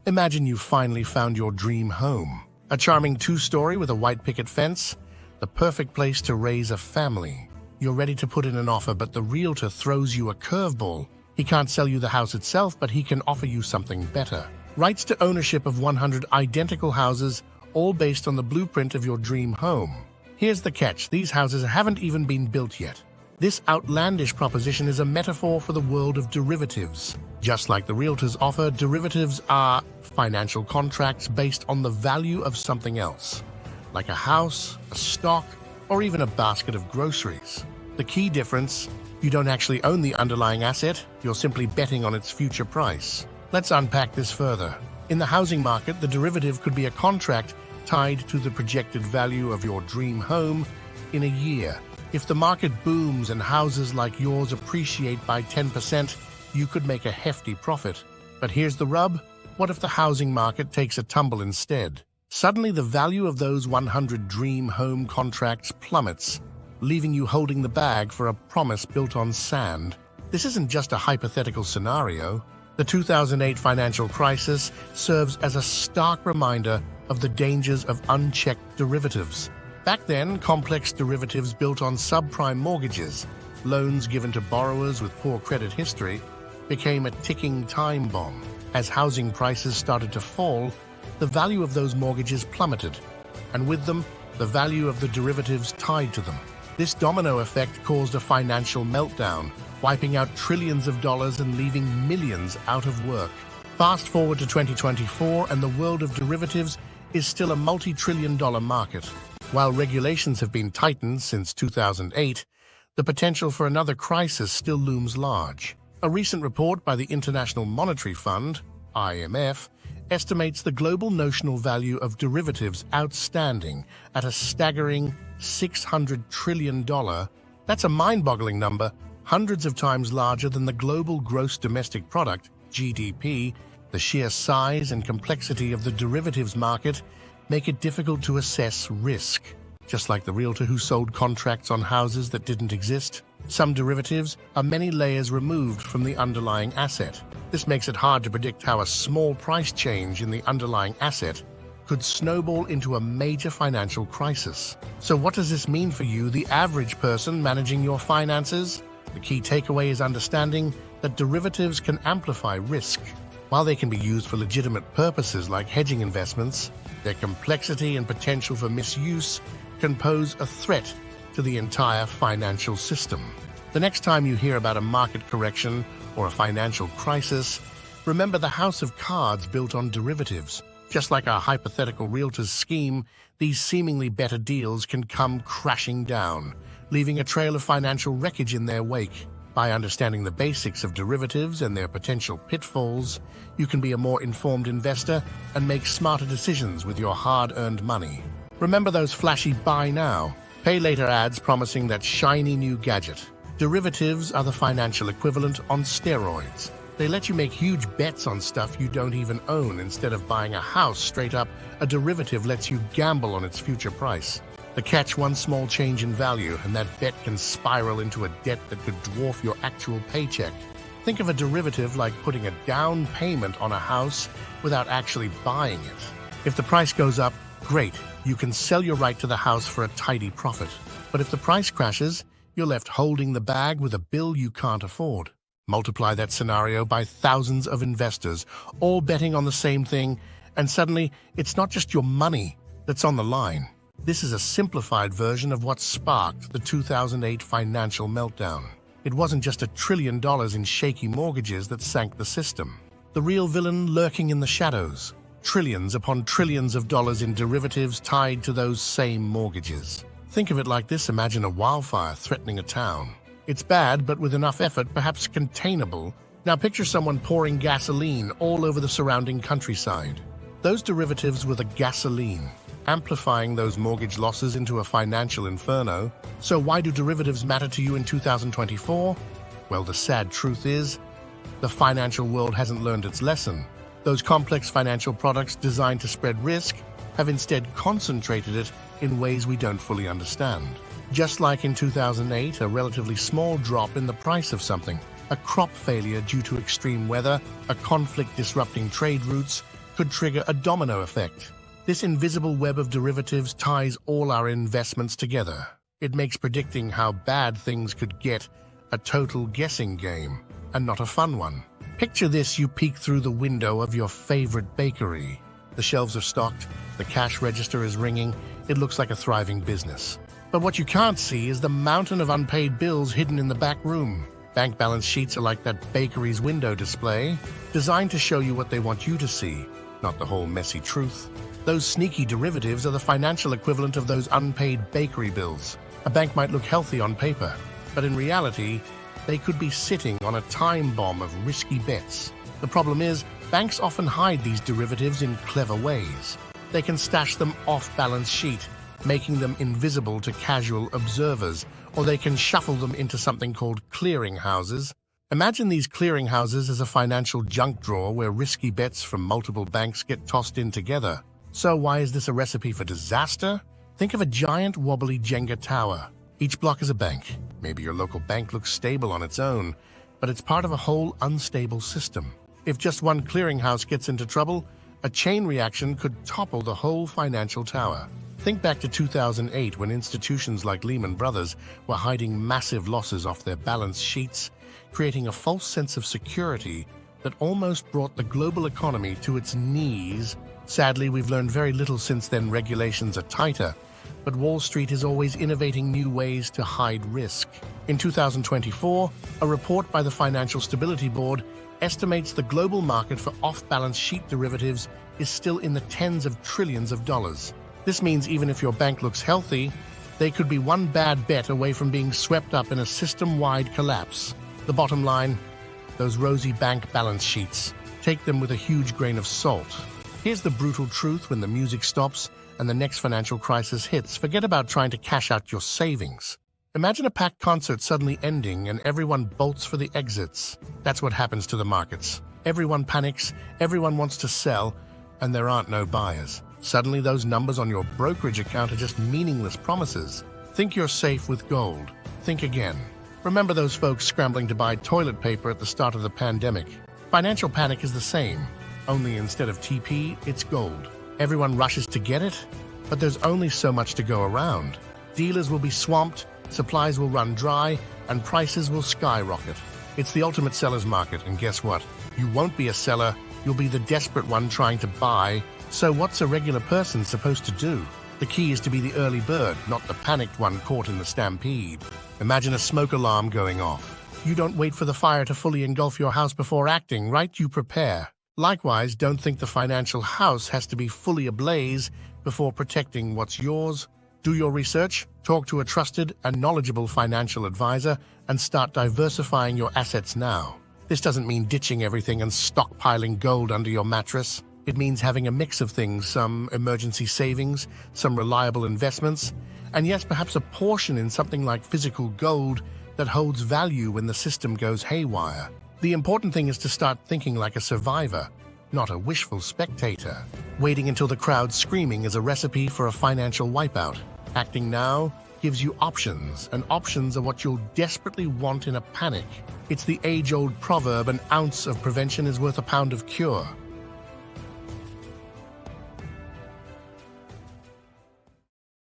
Imagine you finally found your dream home. A charming two-story with a white picket fence, the perfect place to raise a family. You're ready to put in an offer, but the realtor throws you a curveball. He can't sell you the house itself, but he can offer you something better. Rights to ownership of 100 identical houses, all based on the blueprint of your dream home. Here's the catch: these houses haven't even been built yet. This outlandish proposition is a metaphor for the world of derivatives. Just like the realtor's offer, derivatives are financial contracts based on the value of something else, like a house, a stock, or even a basket of groceries. The key difference: you don't actually own the underlying asset, you're simply betting on its future price. Let's unpack this further. In the housing market, the derivative could be a contract tied to the projected value of your dream home in a year. If the market booms and houses like yours appreciate by 10%, you could make a hefty profit. But here's the rub: what if the housing market takes a tumble instead? Suddenly, the value of those 100 dream home contracts plummets, leaving you holding the bag for a promise built on sand. This isn't just a hypothetical scenario. The 2008 financial crisis serves as a stark reminder of the dangers of unchecked derivatives. Back then, complex derivatives built on subprime mortgages, loans given to borrowers with poor credit history, became a ticking time bomb. As housing prices started to fall, the value of those mortgages plummeted, and with them, the value of the derivatives tied to them. This domino effect caused a financial meltdown, wiping out trillions of dollars and leaving millions out of work. Fast forward to 2024, and the world of derivatives is still a multi-trillion-dollar market. While regulations have been tightened since 2008, the potential for another crisis still looms large. A recent report by the International Monetary Fund, IMF, estimates the global notional value of derivatives outstanding at a staggering $600 trillion. That's a mind-boggling number, hundreds of times larger than the global gross domestic product, GDP. The sheer size and complexity of the derivatives market make it difficult to assess risk. Just like the realtor who sold contracts on houses that didn't exist, some derivatives are many layers removed from the underlying asset. This makes it hard to predict how a small price change in the underlying asset could snowball into a major financial crisis. So what does this mean for you, the average person managing your finances? The key takeaway is understanding that derivatives can amplify risk. While they can be used for legitimate purposes like hedging investments, their complexity and potential for misuse can pose a threat to the entire financial system. The next time you hear about a market correction or a financial crisis, remember the house of cards built on derivatives. Just like our hypothetical realtor's scheme, these seemingly better deals can come crashing down, leaving a trail of financial wreckage in their wake. By understanding the basics of derivatives and their potential pitfalls, you can be a more informed investor and make smarter decisions with your hard-earned money. Remember those flashy buy now, pay later ads promising that shiny new gadget. Derivatives are the financial equivalent on steroids. They let you make huge bets on stuff you don't even own. Instead of buying a house straight up, a derivative lets you gamble on its future price. The catch: one small change in value, and that bet can spiral into a debt that could dwarf your actual paycheck. Think of a derivative like putting a down payment on a house without actually buying it. If the price goes up, great, you can sell your right to the house for a tidy profit. But if the price crashes, you're left holding the bag with a bill you can't afford. Multiply that scenario by thousands of investors, all betting on the same thing, and suddenly it's not just your money that's on the line. This is a simplified version of what sparked the 2008 financial meltdown. It wasn't just $1 trillion in shaky mortgages that sank the system. The real villain lurking in the shadows. Trillions upon trillions of dollars in derivatives tied to those same mortgages. Think of it like this: imagine a wildfire threatening a town. It's bad, but with enough effort, perhaps containable. Now picture someone pouring gasoline all over the surrounding countryside. Those derivatives were the gasoline, amplifying those mortgage losses into a financial inferno. So why do derivatives matter to you in 2024? Well, the sad truth is, the financial world hasn't learned its lesson. Those complex financial products designed to spread risk have instead concentrated it in ways we don't fully understand. Just like in 2008, a relatively small drop in the price of something, a crop failure due to extreme weather, a conflict disrupting trade routes, could trigger a domino effect. This invisible web of derivatives ties all our investments together. It makes predicting how bad things could get a total guessing game, and not a fun one. Picture this: you peek through the window of your favorite bakery. The shelves are stocked, the cash register is ringing, it looks like a thriving business. But what you can't see is the mountain of unpaid bills hidden in the back room. Bank balance sheets are like that bakery's window display, designed to show you what they want you to see, not the whole messy truth. Those sneaky derivatives are the financial equivalent of those unpaid bakery bills. A bank might look healthy on paper, but in reality, they could be sitting on a time bomb of risky bets. The problem is, banks often hide these derivatives in clever ways. They can stash them off balance sheet, making them invisible to casual observers, or they can shuffle them into something called clearing houses. Imagine these clearing houses as a financial junk drawer where risky bets from multiple banks get tossed in together. So why is this a recipe for disaster? Think of a giant wobbly Jenga tower. Each block is a bank. Maybe your local bank looks stable on its own, but it's part of a whole unstable system. If just one clearinghouse gets into trouble, a chain reaction could topple the whole financial tower. Think back to 2008 when institutions like Lehman Brothers were hiding massive losses off their balance sheets, creating a false sense of security that almost brought the global economy to its knees. Sadly, we've learned very little since then. Regulations are tighter, but Wall Street is always innovating new ways to hide risk. In 2024, a report by the Financial Stability Board estimates the global market for off-balance sheet derivatives is still in the tens of trillions of dollars. This means even if your bank looks healthy, they could be one bad bet away from being swept up in a system-wide collapse. The bottom line, those rosy bank balance sheets, take them with a huge grain of salt. Here's the brutal truth: when the music stops and the next financial crisis hits, forget about trying to cash out your savings. Imagine a packed concert suddenly ending and everyone bolts for the exits. That's what happens to the markets. Everyone panics, everyone wants to sell, and there aren't no buyers. Suddenly those numbers on your brokerage account are just meaningless promises. Think you're safe with gold. Think again. Remember those folks scrambling to buy toilet paper at the start of the pandemic? Financial panic is the same, only instead of TP, it's gold. Everyone rushes to get it, but there's only so much to go around. Dealers will be swamped, supplies will run dry, and prices will skyrocket. It's the ultimate seller's market, and guess what? You won't be a seller, you'll be the desperate one trying to buy. So what's a regular person supposed to do? The key is to be the early bird, not the panicked one caught in the stampede. Imagine a smoke alarm going off. You don't wait for the fire to fully engulf your house before acting, right? You prepare. Likewise, don't think the financial house has to be fully ablaze before protecting what's yours. Do your research, talk to a trusted and knowledgeable financial advisor, and start diversifying your assets now. This doesn't mean ditching everything and stockpiling gold under your mattress. It means having a mix of things: some emergency savings, some reliable investments, and yes, perhaps a portion in something like physical gold that holds value when the system goes haywire. The important thing is to start thinking like a survivor, not a wishful spectator. Waiting until the crowd's screaming is a recipe for a financial wipeout. Acting now gives you options, and options are what you'll desperately want in a panic. It's the age-old proverb: an ounce of prevention is worth a pound of cure.